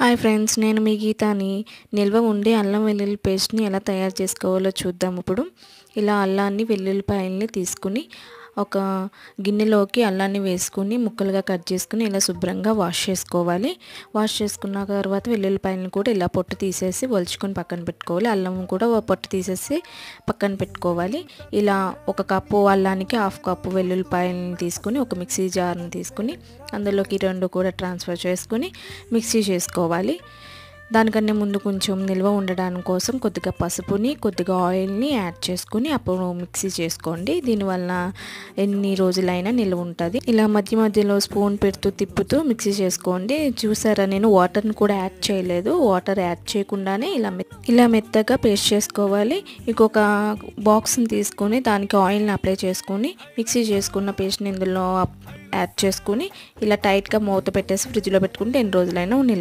Hi friends, నేను మీ గీతాని. నిల్వ ఉండే అల్లం వెల్లుల్లి పేస్ట్ని ఎలా తయారు చేసుకోవాలో చూద్దాం. ఇప్పుడు ఇలా అల్లాన్ని వెల్లుల్లిపాయల్ని తీసుకుని ఒక గిన్నెలోకి అల్లాన్ని వేసుకుని ముక్కలుగా కట్ చేసుకుని ఇలా శుభ్రంగా వాష్ చేసుకోవాలి. వాష్ చేసుకున్న తర్వాత వెల్లుల్లిపాయలను కూడా ఇలా పొట్టు తీసేసి ఒలుచుకొని పక్కన పెట్టుకోవాలి. అల్లం కూడా పొట్టు తీసేసి పక్కన పెట్టుకోవాలి. ఇలా 1 కప్పు అల్లానికి 1/2 కప్పు వెల్లుల్లిపాయలను తీసుకుని ఒక మిక్సీ జార్ని తీసుకుని అందులోకి 2 కూడా ట్రాన్స్ఫర్ చేసుకుని మిక్సీ చేసుకోవాలి. దానికన్నా ముందు కొంచెం నిల్వ ఉండడానికి కోసం కొద్దిగా పసుపుని కొద్దిగా ఆయిల్ని యాడ్ చేసుకుని అప్పుడు మిక్సీ చేసుకోండి. దీనివల్ల ఎన్ని రోజులైనా నిల్వ ఉంటుంది. ఇలా మధ్య మధ్యలో స్పూన్ పెడుతూ తిప్పుతూ మిక్సీ చేసుకోండి. చూసారా, నేను వాటర్ని కూడా యాడ్ చేయలేదు. వాటర్ యాడ్ చేయకుండానే ఇలా మెత్తగా పేస్ట్ చేసుకోవాలి. ఇంకొక బాక్స్ని తీసుకొని దానికి ఆయిల్ని అప్లై చేసుకొని మిక్సీ చేసుకున్న పేస్ట్ని ఇందులో యాడ్ చేసుకుని ఇలా టైట్గా మూత పెట్టేసి ఫ్రిడ్జ్లో పెట్టుకుంటే ఎన్ని రోజులైనా నిల్వ